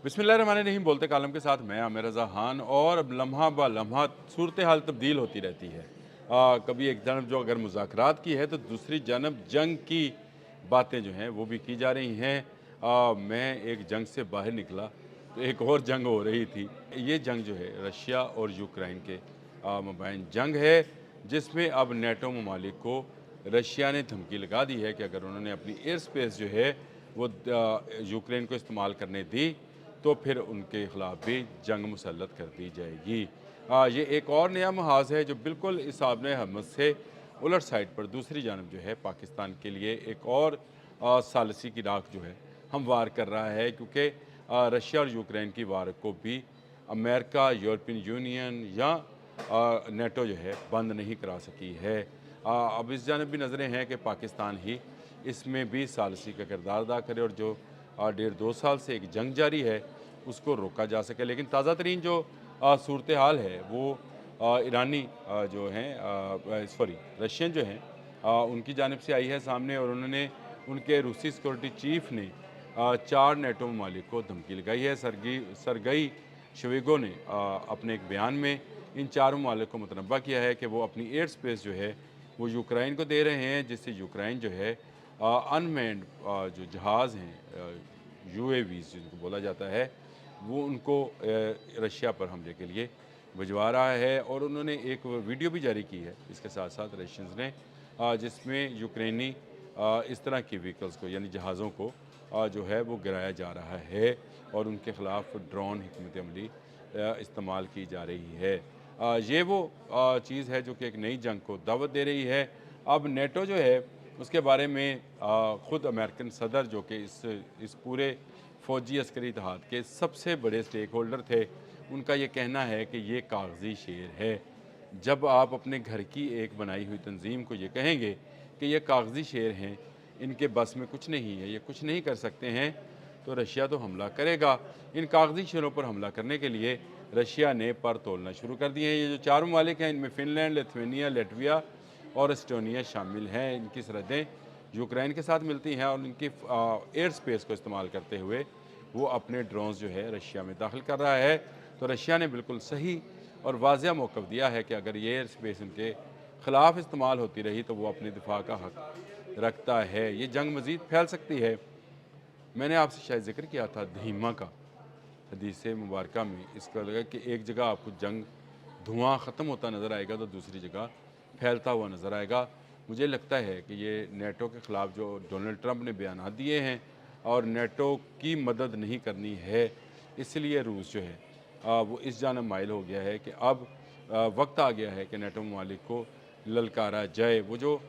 बिस्मिल्लाहिर्रहमानिर्रहीम। बोलते कालम के साथ मैं आमिर रज़ा खान। और अब लम्हा ब लम्हा सूरत हाल तब्दील होती रहती है। कभी एक जानब जो अगर मुज़ाकरात की है तो दूसरी जानब जंग की बातें जो हैं वो भी की जा रही हैं। मैं एक जंग से बाहर निकला तो एक और जंग हो रही थी। ये जंग जो है रशिया और यूक्रेन के मबैन जंग है, जिसमें अब नेटो ममालिक को रशिया ने धमकी लगा दी है कि अगर उन्होंने अपनी एयर स्पेस जो है वो यूक्रेन को इस्तेमाल करने दी तो फिर उनके ख़िलाफ़ भी जंग मुसल्लत कर दी जाएगी। ये एक और नया महाज़ है जो बिल्कुल इस आबने हमत से उलट साइड पर दूसरी जानब जो है पाकिस्तान के लिए एक और सालसी की राख जो है हमवार कर रहा है, क्योंकि रशिया और यूक्रेन की वार को भी अमेरिका, यूरोपियन यूनियन या नेटो जो है बंद नहीं करा सकी है। अब इस जानब भी नज़रें हैं कि पाकिस्तान ही इसमें भी सालसी का किरदार अदा करे और जो 1.5-2 साल से एक जंग जारी है उसको रोका जा सके। लेकिन ताज़ा तरीन जो सूरत हाल है वो ईरानी जो हैं सॉरी रशियन जो हैं उनकी जानिब से आई है सामने, और उन्होंने उनके रूसी सिक्योरिटी चीफ ने 4 नेटो ममालिक को धमकी लगाई है। सरगई शोइगु ने अपने एक बयान में इन 4 ममालिक को मुतनब्बा किया है कि वो अपनी एयर स्पेस जो है वो यूक्रेन को दे रहे हैं, जिससे यूक्रेन जो है अनमैन्ड जो जहाज़ हैं यूएवीज़ जिनको बोला जाता है वो उनको रशिया पर हमले के लिए भिजवा रहा है। और उन्होंने एक वीडियो भी जारी की है इसके साथ साथ रशियंस ने, जिसमें यूक्रेनी इस तरह की व्हीकल्स को यानी जहाज़ों को जो है वो गिराया जा रहा है और उनके ख़िलाफ़ ड्रोन हिकमत अमली इस्तेमाल की जा रही है। ये वो चीज़ है जो कि एक नई जंग को दावत दे रही है। अब नेटो जो है उसके बारे में ख़ुद अमेरिकन सदर जो कि इस पूरे फ़ौजी अस्करी इत्तेहाद के सबसे बड़े स्टेक होल्डर थे, उनका ये कहना है कि ये कागज़ी शेर है। जब आप अपने घर की एक बनाई हुई तंजीम को ये कहेंगे कि ये कागज़ी शेर हैं, इनके बस में कुछ नहीं है, ये कुछ नहीं कर सकते हैं, तो रशिया तो हमला करेगा। इन कागज़ी शेरों पर हमला करने के लिए रशिया ने पर तोलना शुरू कर दिए हैं। ये जो 4 ममालिक हैं इनमें फ़िनलैंड, लिथुआनिया, लातविया और एस्टोनिया शामिल हैं। इनकी सरहदें यूक्रेन के साथ मिलती हैं और इनकी एयर स्पेस को इस्तेमाल करते हुए वो अपने ड्रोन्स जो है रशिया में दाखिल कर रहा है। तो रशिया ने बिल्कुल सही और वाज़िया मौक़िफ़ दिया है कि अगर ये एयर स्पेस उनके ख़िलाफ़ इस्तेमाल होती रही तो वो अपने दिफा का हक़ रखता है। ये जंग मज़ीद फैल सकती है। मैंने आपसे शायद ज़िक्र किया था धीमा का, हदीस मुबारक में इसका लगा कि एक जगह आपको जंग धुआं ख़त्म होता नज़र आएगा तो दूसरी जगह फैलता हुआ नज़र आएगा। मुझे लगता है कि ये नेटो के ख़िलाफ़ जो डोनाल्ड ट्रंप ने बयानात दिए हैं और नेटो की मदद नहीं करनी है, इसलिए रूस जो है वो इस जानब माइल हो गया है कि अब वक्त आ गया है कि नेटो ममालिक को ललकारा जाए। वो जो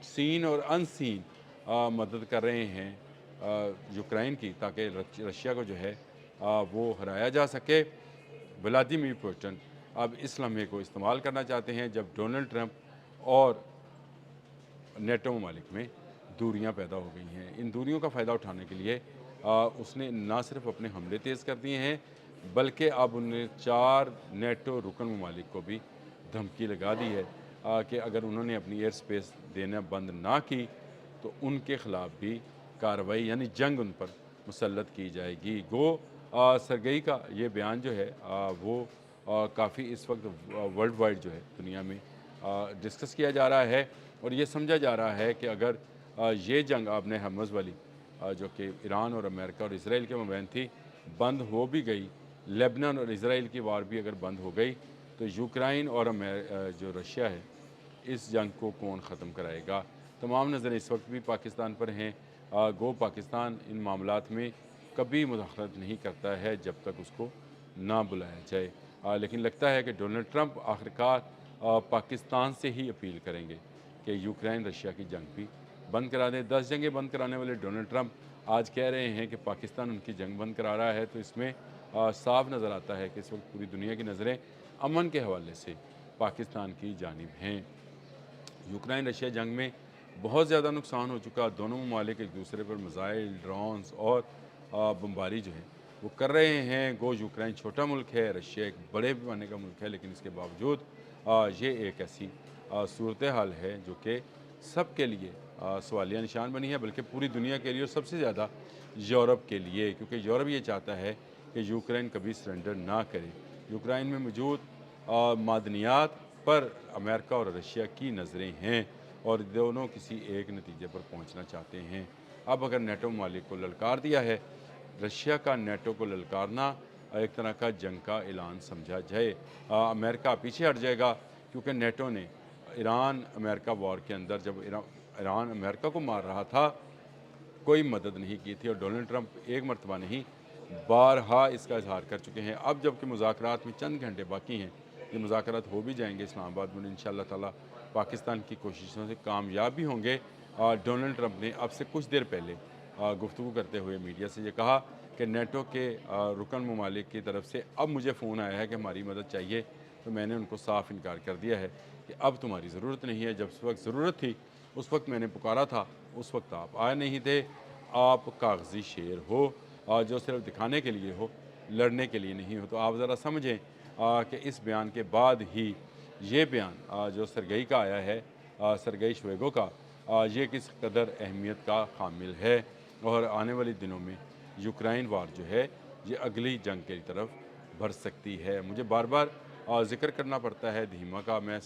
सीन और अनसीन मदद कर रहे हैं यूक्रेन की, ताकि रशिया को जो है वो हराया जा सके। व्लादिमीर पुतिन अब इस लम्हे को इस्तेमाल करना चाहते हैं जब डोनाल्ड ट्रंप और नेटो ममालिक में दूरियां पैदा हो गई हैं। इन दूरियों का फ़ायदा उठाने के लिए उसने ना सिर्फ अपने हमले तेज़ कर दिए हैं, बल्कि अब उन्हें 4 नेटो रुकन ममालिक को भी धमकी लगा दी है कि अगर उन्होंने अपनी एयर स्पेस देना बंद ना की तो उनके ख़िलाफ़ भी कार्रवाई यानी जंग उन पर मुसल्लत की जाएगी। सरगई का ये बयान जो है वो काफ़ी इस वक्त वर्ल्ड वाइड जो है दुनिया में डिस्कस किया जा रहा है और ये समझा जा रहा है कि अगर ये जंग आपने हमज़ वाली जो कि ईरान और अमेरिका और इसराइल के मबैन थी बंद हो भी गई, लेबनान और इसराइल की वार भी अगर बंद हो गई, तो यूक्रेन और जो रशिया है इस जंग को कौन ख़त्म कराएगा। तमाम नज़रें इस वक्त भी पाकिस्तान पर हैं। गो पाकिस्तान इन मामलात में कभी मुदाखलत नहीं करता है जब तक उसको ना बुलाया जाए। लेकिन लगता है कि डोनाल्ड ट्रंप आखिरकार पाकिस्तान से ही अपील करेंगे कि यूक्रेन रशिया की जंग भी बंद करा दें। 10 जंगें बंद कराने वाले डोनाल्ड ट्रंप आज कह रहे हैं कि पाकिस्तान उनकी जंग बंद करा रहा है, तो इसमें साफ नज़र आता है कि इस वक्त पूरी दुनिया की नज़रें अमन के हवाले से पाकिस्तान की जानिब हैं। यूक्रेन रशिया जंग में बहुत ज़्यादा नुकसान हो चुका। दोनों ममालिक एक दूसरे पर मिसाइल, ड्रोन्स और बमबारी जो है वो कर रहे हैं। गो यूक्रेन छोटा मुल्क है, रशिया एक बड़े पैमाने का मुल्क है, लेकिन इसके बावजूद ये एक ऐसी सूरत हाल है जो कि सब के लिए सवालिया निशान बनी है, बल्कि पूरी दुनिया के लिए और सबसे ज़्यादा यूरोप के लिए, क्योंकि यूरोप ये चाहता है कि यूक्रेन कभी सरेंडर ना करे। यूक्रेन में मौजूद मादनियात पर अमेरिका और रशिया की नज़रें हैं और दोनों किसी एक नतीजे पर पहुंचना चाहते हैं। अब अगर नेटो ममालिक को ललकार दिया है, रशिया का नेटो को ललकारना एक तरह का जंग का ऐलान समझा जाए। अमेरिका पीछे हट जाएगा, क्योंकि नेटो ने ईरान अमेरिका वॉर के अंदर जब ईरान अमेरिका को मार रहा था, कोई मदद नहीं की थी और डोनाल्ड ट्रंप एक मरतबा नहीं बारहा इसका इजहार कर चुके हैं। अब जबकि मुज़ाकरात में चंद घंटे बाकी हैं, ये मुज़ाकरात हो भी जाएंगे इस्लामाबाद में, इंशाअल्लाह ताला पाकिस्तान की कोशिशों से कामयाब भी होंगे। डोनाल्ड ट्रंप ने अब से कुछ देर पहले गुफ्तगू करते हुए मीडिया से ये कहा कि नेटो के रुकन ममालिक की तरफ से अब मुझे फ़ोन आया है कि हमारी मदद चाहिए, तो मैंने उनको साफ इनकार कर दिया है कि अब तुम्हारी ज़रूरत नहीं है। जब उस वक्त ज़रूरत थी, उस वक्त मैंने पुकारा था, उस वक्त आप आए नहीं थे। आप कागजी शेर हो और जो सिर्फ दिखाने के लिए हो, लड़ने के लिए नहीं हो। तो आप ज़रा समझें कि इस बयान के बाद ही ये बयान जो सरगई का आया है, सरगई शोएगो का, ये किस कदर अहमियत का हामिल है और आने वाले दिनों में यूक्रेन वार जो है ये अगली जंग की तरफ बढ़ सकती है। मुझे बार बार ज़िक्र करना पड़ता है धीमा का, मैं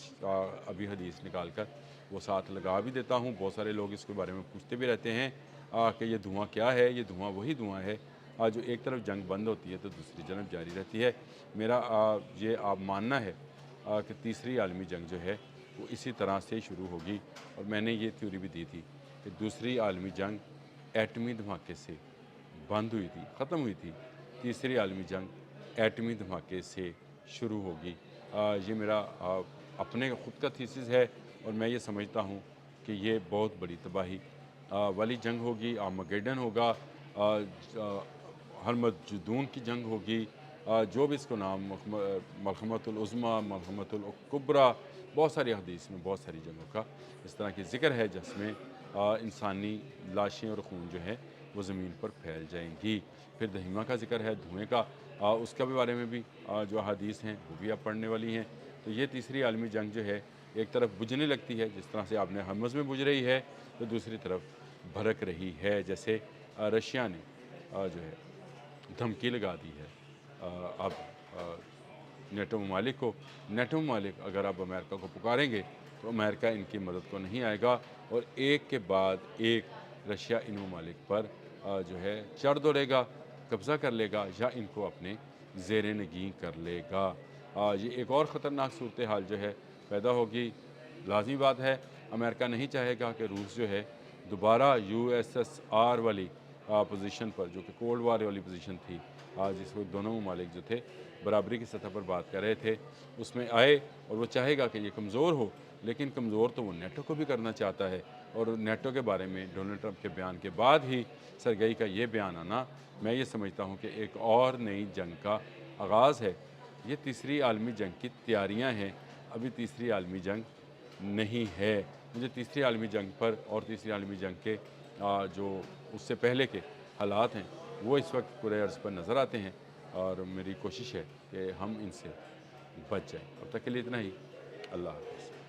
अभी हदीस निकाल कर वो साथ लगा भी देता हूँ। बहुत सारे लोग इसके बारे में पूछते भी रहते हैं कि ये धुआं क्या है। ये धुआं वही धुआं है जो एक तरफ जंग बंद होती है तो दूसरी जंग जारी रहती है। मेरा ये आप मानना है कि तीसरी आलमी जंग जो है वो इसी तरह से शुरू होगी। और मैंने ये थ्योरी भी दी थी कि दूसरी आलमी जंग एटमी धमाके से बंद हुई थी, ख़त्म हुई थी। तीसरी आलमी जंग एटमी धमाके से शुरू होगी। ये मेरा अपने खुद का थीसिस है और मैं ये समझता हूँ कि ये बहुत बड़ी तबाही वाली जंग होगी। आर्मगेडन होगा, हरमजुदून की जंग होगी, जो भी इसको नाम मलहमतुल उज़्मा, मलहमतुल कुब्रा, बहुत सारी हदीस में बहुत सारी जंगों का इस तरह की ज़िक्र है जिसमें इंसानी लाशें और खून जो है वो ज़मीन पर फैल जाएंगी। फिर दहीमा का ज़िक्र है, धुएँ का, उसका भी बारे में भी जो हदीस हैं वो भी आप पढ़ने वाली हैं। तो ये तीसरी आलमी जंग जो है एक तरफ बुझने लगती है, जिस तरह से आपने हरमज़ में बुझ रही है, तो दूसरी तरफ भड़क रही है। जैसे रशिया ने जो है धमकी लगा दी है अब नेटो ममालिक को। नेटो ममालिक अगर अब अमेरिका को पुकारेंगे तो अमेरिका इनकी मदद को नहीं आएगा और एक के बाद एक रशिया इन ममालिक पर जो है चढ़ दौड़ेगा, कब्ज़ा कर लेगा या इनको अपने ज़ेर नगीं कर लेगा। ये एक और ख़तरनाक सूरत हाल जो है पैदा होगी। लाज़मी बात है अमेरिका नहीं चाहेगा कि रूस जो है दोबारा USSR वाली पोजीशन पर, जो कि कोल्ड वार वाली पोजीशन थी, जिसमें दोनों ममालिक जो थे बराबरी की सतह पर बात कर रहे थे, उसमें आए। और वो चाहेगा कि ये कमज़ोर हो, लेकिन कमज़ोर तो वो नेटो को भी करना चाहता है। और नेटो के बारे में डोनाल्ड ट्रंप के बयान के बाद ही सरगई का ये बयान आना, मैं ये समझता हूँ कि एक और नई जंग का आगाज़ है। ये तीसरी आलमी जंग की तैयारियाँ हैं, अभी तीसरी आलमी जंग नहीं है। मुझे तीसरी आलमी जंग पर और तीसरी आलमी जंग के जो उससे पहले के हालात हैं वो इस वक्त पूरे अर्ज़ पर नज़र आते हैं और मेरी कोशिश है कि हम इनसे बच जाएं। अब तक के लिए इतना ही। अल्लाह हाफ़िज़।